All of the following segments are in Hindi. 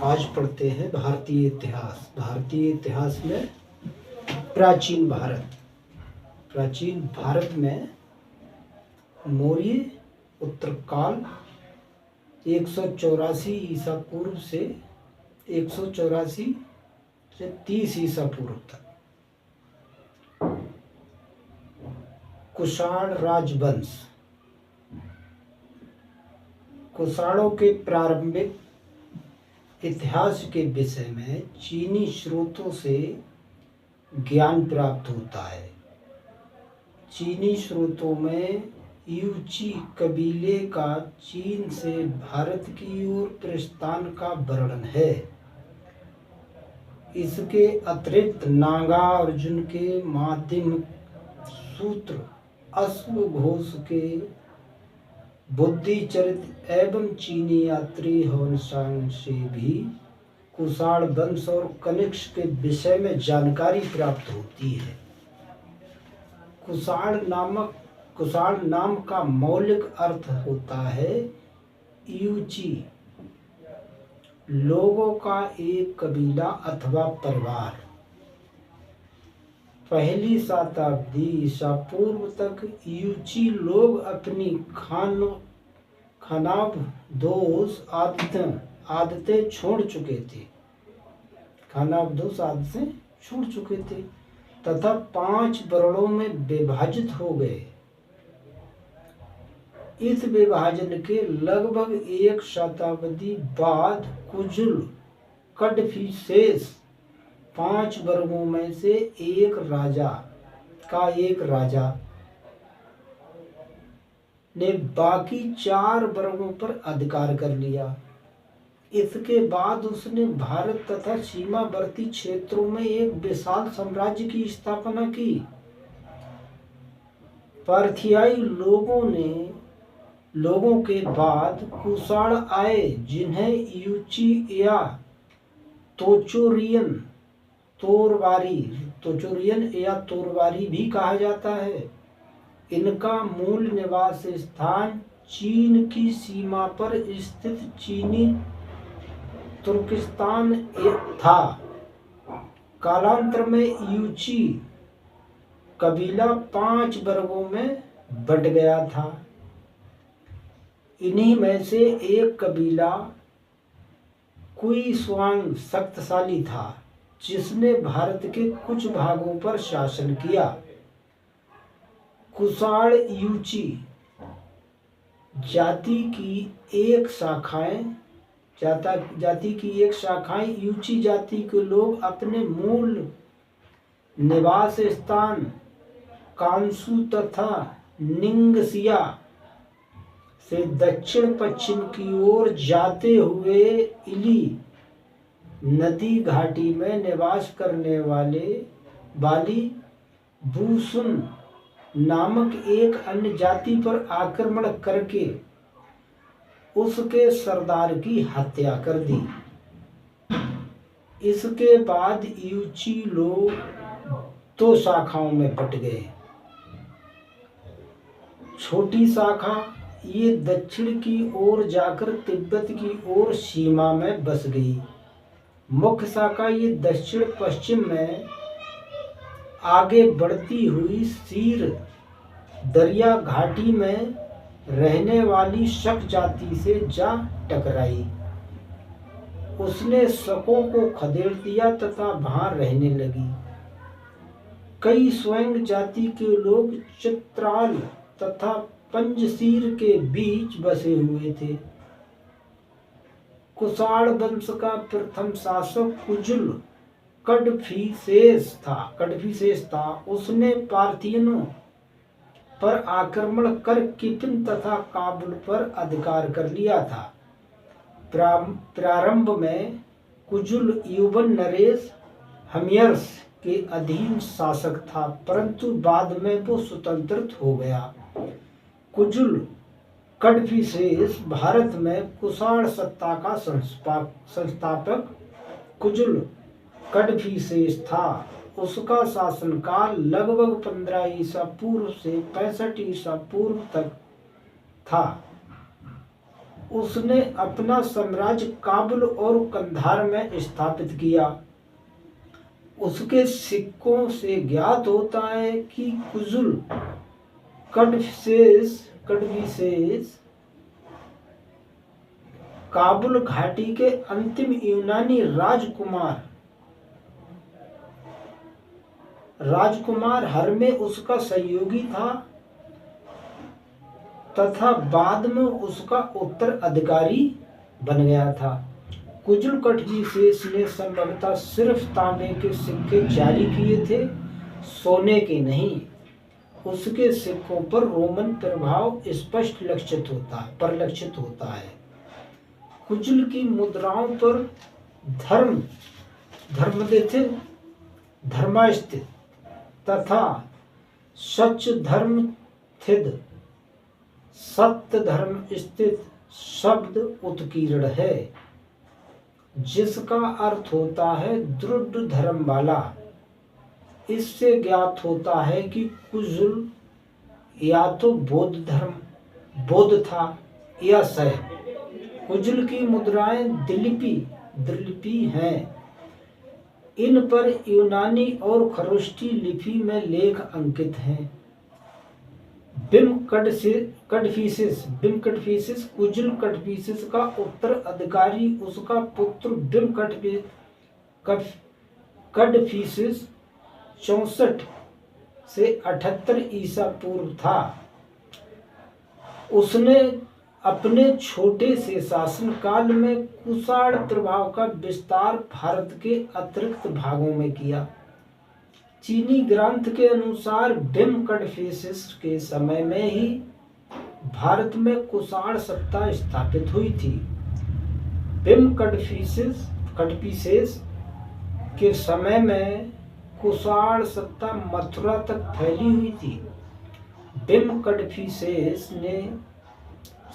आज पढ़ते हैं भारतीय इतिहास। भारतीय इतिहास में प्राचीन भारत में मौर्य उत्तरकाल 184 ईसा पूर्व से 184 से 30 ईसा पूर्व तक कुषाण राजवंश। कुषाणों के प्रारंभिक इतिहास के विषय में चीनी स्रोतों से ज्ञान प्राप्त होता है। चीनी स्रोतों में यूची कबीले का चीन से भारत की ओर प्रस्थान का वर्णन है। इसके अतिरिक्त नागार्जुन के माध्यम सूत्र, अश्वघोष के बुद्धिचरित्र एवं चीनी यात्री होनसांग से भी कुषाण वंश और कनिष्क के विषय में जानकारी प्राप्त होती है। कुषाण नाम का मौलिक अर्थ होता है यूची, लोगों का एक कबीला अथवा परिवार। पहली शताब्दी ईसा पूर्व तक यूची लोग अपनी खानाबदोश आदतें छोड़ चुके थे तथा 5 वर्णों में विभाजित हो गए। इस विभाजन के लगभग 1 शताब्दी बाद कुजुल कड़फिसेस 5 वर्गों में से एक राजा ने बाकी 4 वर्गों पर अधिकार कर लिया। इसके बाद उसने भारत तथा सीमावर्ती क्षेत्रों में एक विशाल साम्राज्य की स्थापना की। पारथियाई लोगों के बाद कुषाण आए, जिन्हें यूची या तोरवारी भी कहा जाता है। इनका मूल निवास स्थान चीन की सीमा पर स्थित चीनी तुर्किस्तान था। कालांतर में यूची कबीला 5 वर्गों में बंट गया था। इन्हीं में से एक कबीला कुइश्वांग शक्तिशाली था, जिसने भारत के कुछ भागों पर शासन किया। कुषाण यूची जाति की एक शाखाएं यूची जाति के लोग अपने मूल निवास स्थान कांसू तथा निंगसिया से दक्षिण पश्चिम की ओर जाते हुए इली नदी घाटी में निवास करने वाली बूसुन नामक एक अन्य जाति पर आक्रमण करके उसके सरदार की हत्या कर दी। इसके बाद यूची लोग 2 शाखाओं में बट गए। छोटी शाखा ये दक्षिण की ओर जाकर तिब्बत की ओर सीमा में बस गई। मुख्य शाखा ये दक्षिण पश्चिम में आगे बढ़ती हुई सीर दरिया घाटी में रहने वाली शक जाति से जा टकराई। उसने शकों को खदेड़ दिया तथा वहां रहने लगी। कई स्वयं जाति के लोग चित्राल तथा पंजशीर के बीच बसे हुए थे। कुषाण वंश का प्रथम शासक कुजुल कड़फिसेस था। उसने पार्थियनों पर आक्रमण कर किपिन तथा काबुल पर अधिकार कर लिया था। प्रारंभ में कुजुल युवन नरेश हमियर्स के अधीन शासक था, परंतु बाद में वो स्वतंत्र हो गया। कुजुल कड़फिसेस भारत में कुषाण सत्ता का संस्थापक कुजुल कड़फिसेस था। उसका शासनकाल लगभग 15 ईसा पूर्व से 65 ईसा पूर्व तक था। उसने अपना साम्राज्य काबुल और कंधार में स्थापित किया। उसके सिक्कों से ज्ञात होता है कि कुजुल कड़फिसेस काबुल घाटी के अंतिम यूनानी राजकुमार हरमे उसका सहयोगी था तथा बाद में उसका उत्तराधिकारी बन गया था। कुजुल कड़फिसेस ने संभवतः सिर्फ तांबे के सिक्के जारी किए थे, सोने के नहीं। उसके सिक्कों पर रोमन प्रभाव स्पष्ट परिलक्षित होता है। कुजुल की मुद्राओं पर धर्मास्थित तथा सच सत्य धर्म स्थित शब्द उत्कीर्ण है, जिसका अर्थ होता है दृढ़ धर्म वाला। इससे ज्ञात होता है कि कुजुल या तो बौद्ध था या शैव। कुजुल की मुद्राएं दिललिपि हैं। इन पर यूनानी और खरोष्टी लिपि में लेख अंकित हैं। बिम कड़फिसेस कुजुल कड़फिसेस का उत्तराधिकारी उसका पुत्र बिम कड़फिसेस 64 से 78 ईसा पूर्व था। उसने अपने छोटे से शासनकाल में कुषाण प्रभाव का विस्तार भारत के अतिरिक्त भागों में किया। चीनी ग्रंथ के अनुसार बिम कड़फिसेस के समय में ही भारत में कुषाण सत्ता स्थापित हुई थी। बिम कड़फिसेस के समय में कुषाण सत्ता मथुरा तक फैली हुई थी। बिम कड़फिसेस ने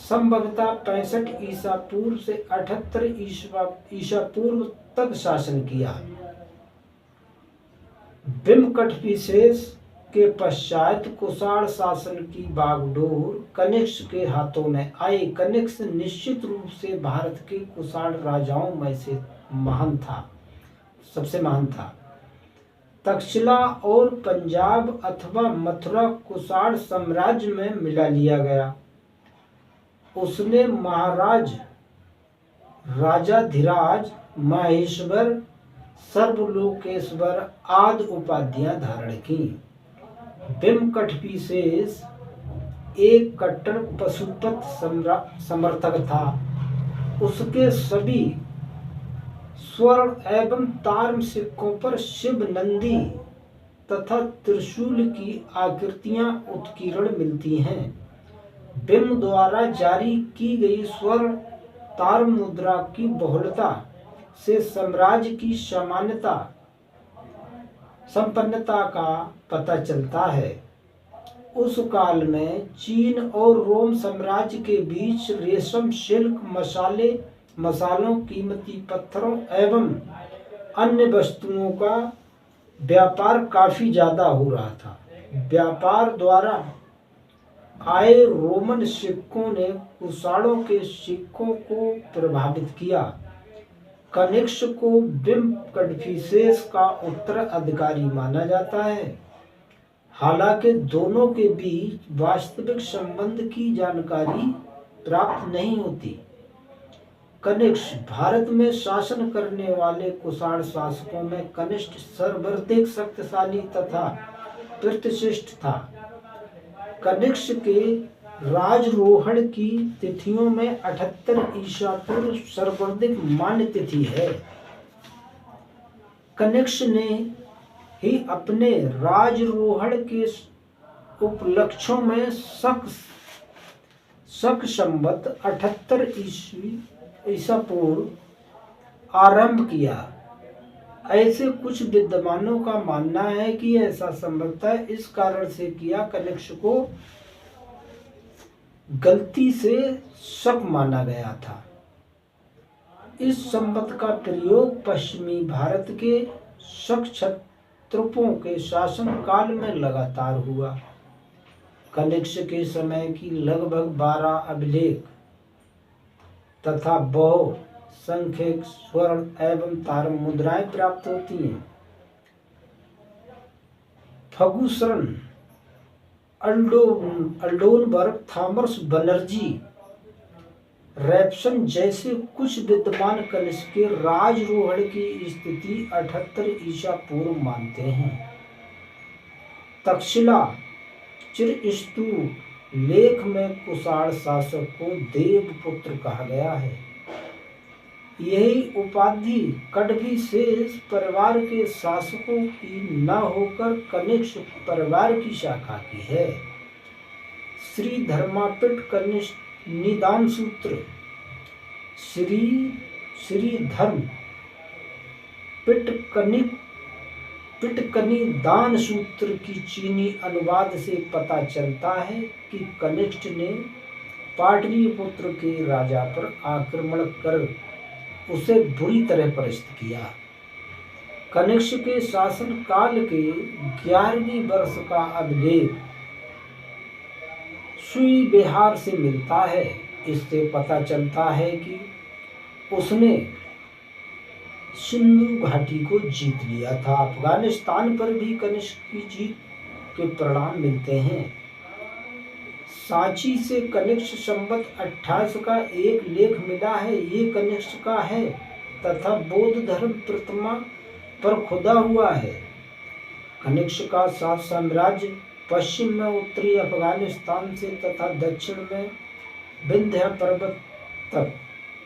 संभवतः 65 ईसा पूर्व से 78 ईसा पूर्व तक शासन किया। बिम कड़फिसेस के पश्चात कुषाण शासन की बागडोर कनिष्क के हाथों में आई। कनिष्क निश्चित रूप से भारत के कुषाण राजाओं में से सबसे महान था। तक्षशिला और पंजाब अथवा मथुरा कुषाण साम्राज्य में मिला लिया गया। उसने राजाधिराज, महेश्वर, सर्वलोकेश्वर आदि उपाधियां धारण की। बिम कड़फिसेस एक कट्टर पशुपत समर्थक था। उसके सभी स्वर्ण एवं ताम्र सिक्कों पर शिव, नंदी तथा त्रिशूल की आकृतियां उत्कीर्ण मिलती हैं। बिम द्वारा जारी की गई स्वर्ण ताम्र मुद्रा की बहुलता से साम्राज्य की संपन्नता का पता चलता है। उस काल में चीन और रोम साम्राज्य के बीच रेशम, सिल्क, मसालों, कीमती पत्थरों एवं अन्य वस्तुओं का व्यापार काफी ज्यादा हो रहा था। व्यापार द्वारा आए रोमन सिक्कों ने कुषाणों के सिक्कों को प्रभावित किया। कनिष्क को बिम कड़फिसेस का उत्तराधिकारी माना जाता है। हालांकि दोनों के बीच वास्तविक संबंध की जानकारी प्राप्त नहीं होती। कनिष्क भारत में शासन करने वाले कुषाण शासकों में कनिष्क सर्वाधिक शक्तिशाली तथा प्रतिष्ठित था। कनिष्क के राजरोहण की तिथियों में 78 ईसा पूर्व सर्वाधिक मान्य तिथि है। कनिष्क ने ही अपने राजरोहण के उपलक्ष्यों में शक संवत 78 ईसा पूर्व आरंभ किया। ऐसे कुछ विद्वानों का मानना है कि ऐसा संभवतः इस कारण से किया कनिष्क को गलती से शक माना गया था। इस संवत का प्रयोग पश्चिमी भारत के शक क्षत्रपों के शासन काल में लगातार हुआ। कनिष्क के समय की लगभग 12 अभिलेख तथा बहुसंख्यक स्वर्ण एवं ताम्र मुद्राएं प्राप्त होती हैं। फर्गुसन, अल्डोनबर्ग, थॉमस बनर्जी, रैप्सन जैसे कुछ विद्वान कनिष्क के राजरोहण की स्थिति 78 ईसा पूर्व मानते हैं। तक्षशिला चिरस्तु लेख में कुषाण शासक को देवपुत्र कहा गया है। यही उपाधि कड़भिशेष परिवार के शासकों की न होकर कनिष्क परिवार की शाखा की है। श्री धर्मापिट कनिष्क निदान सूत्र, श्री धर्म पिटकनी दान सूत्र की चीनी अनुवाद से पता चलता है कि कनिष्क ने पाटलिपुत्र के राजा पर आक्रमण कर उसे बुरी तरह परास्त किया। कनिष्क के शासन काल के 11वीं वर्ष का अभिलेख सुई बिहार से मिलता है। इससे पता चलता है कि उसने सिंधु घाटी को जीत लिया था। अफगानिस्तान पर भी कनिष्क की जीत के परिणाम मिलते हैं। सांची से कनिष्क संवत 28 का एक लेख मिला है, ये कनिष्क का है तथा बौद्ध धर्म प्रतिमा पर खुदा हुआ है। कनिष्क का साम्राज्य पश्चिम में उत्तरी अफगानिस्तान से तथा दक्षिण में विंध्य पर्वत तक,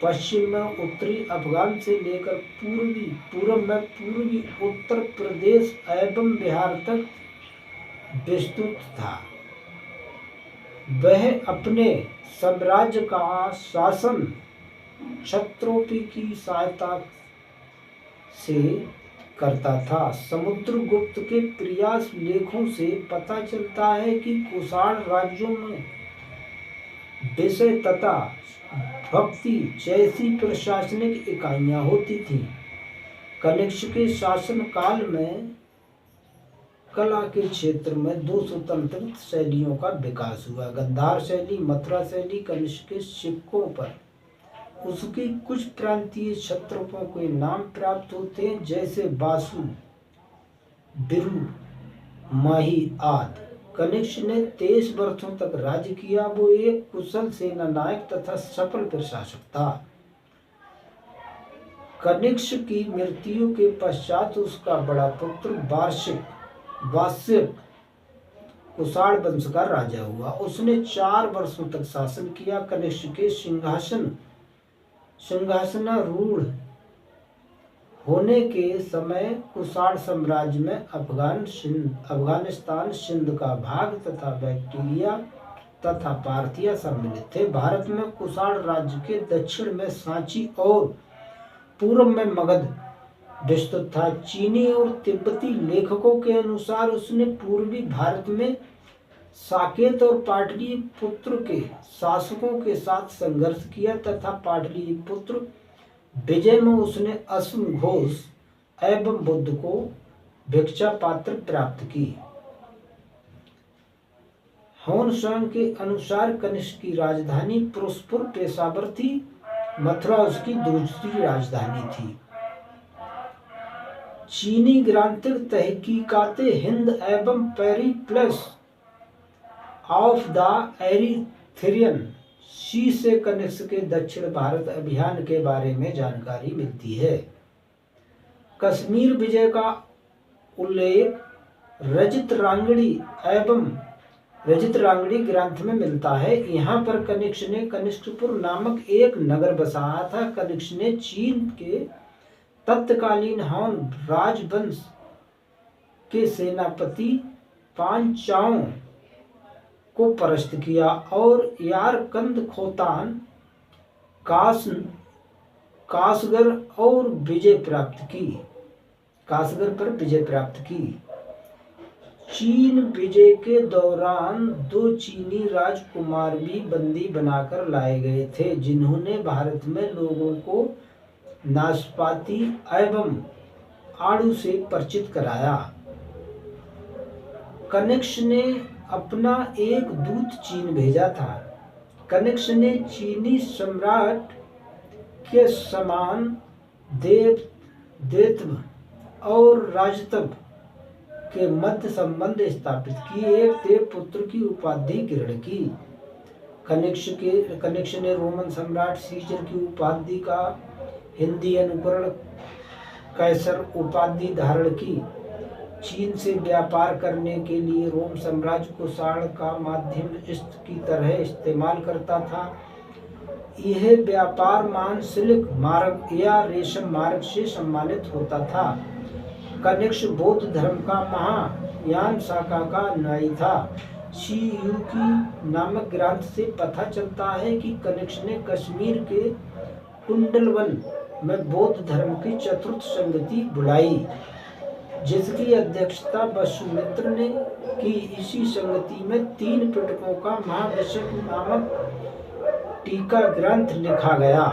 पश्चिम में उत्तरी अफगान से लेकर पूर्व में पूर्वी उत्तर प्रदेश एवं बिहार तक विस्तृत था। वह अपने साम्राज्य का शासन क्षत्रोपी की सहायता से करता था। समुद्रगुप्त के प्रयास लेखों से पता चलता है कि कुषाण राज्यों में विषय तथा भक्ति जैसी प्रशासनिक इकाइयां होती थीं। कनिष्क के शासन काल में कला के क्षेत्र में 2 स्वतंत्र शैलियों का विकास हुआ। गंधार शैली, मथुरा शैली कनिष्क के सिक्कों पर उसके कुछ प्रांतीय क्षत्रों के नाम प्राप्त होते हैं, जैसे बासु, बिरु, माही आदि। कनिष्क ने 23 वर्षों तक राज्य किया। वो एक कुशल सेना नायक तथा सफल प्रशासक था। कनिष्क की मृत्यु के पश्चात उसका बड़ा पुत्र वास्य कुषाण वंश का राजा हुआ। उसने 4 वर्षों तक शासन किया। कनिष्क के सिंहासनारूढ़ होने के समय कुषाण साम्राज्य में अफगानिस्तान, सिंध का भाग तथा बैक्टीरिया तथा पार्थिया सम्मिलित थे। भारत में कुषाण राज्य के दक्षिण में सांची और पूर्व में मगध विस्तृत था। चीनी और तिब्बती लेखकों के अनुसार उसने पूर्वी भारत में साकेत और पाटलिपुत्र के शासकों के साथ संघर्ष किया तथा पाटलिपुत्र विजय में उसने अश्व घोष एवं बुद्ध को भिक्षा पात्र प्राप्त की। ह्वेनसांग के अनुसार कनिष्क की राजधानी फिरोजपुर पेशावर थी। मथुरा उसकी दूसरी राजधानी थी। चीनी ग्रांथिक तहकीकाते हिंद एवं पेरिप्लस ऑफ द एरिथ्रियन सी से कनिष्क के दक्षिण भारत अभियान के बारे में जानकारी मिलती है। कश्मीर विजय का उल्लेख रजित रांगड़ी ग्रंथ में मिलता है। यहाँ पर कनिष्क ने कनिष्कपुर नामक एक नगर बसाया था। कनिष्क ने चीन के तत्कालीन हान राजवंश के सेनापति पांचाओं को परास्त किया और यारकंद, खोतान, कासगर और कासगर पर विजय प्राप्त की। चीन विजय के दौरान 2 चीनी राजकुमार भी बंदी बनाकर लाए गए थे, जिन्होंने भारत में लोगों को नाशपाती एवं आड़ू से परिचित कराया। कनिष्क ने अपना एक दूत चीन भेजा था। कनिष्क ने चीनी सम्राट के समान देवत्व और राजत्व के मध्य संबंध स्थापित किए। एक देव पुत्र की उपाधि ग्रहण की। कनिष्क ने रोमन सम्राट सीजर की उपाधि का हिंदी अनुकरण कैसर उपाधि धारण की। चीन से व्यापार करने के लिए रोम साम्राज्य को साड़ का माध्यम की तरह इस्तेमाल करता था। यह व्यापार मांस, सिल्क मार्ग या रेशम मार्ग से सम्मानित होता था। कनिष्क बौद्ध धर्म का महायान शाखा का अनुयायी था। शी युकी नामक ग्रंथ से पता चलता है कि कनिष्क ने कश्मीर के कुंडलवन में बौद्ध धर्म की चतुर्थ संगति बुलाई, जिसकी अध्यक्षता वसुमित्र ने की। इसी संगति में 3 पिटकों का महाविशक नामक टीका ग्रंथ लिखा गया।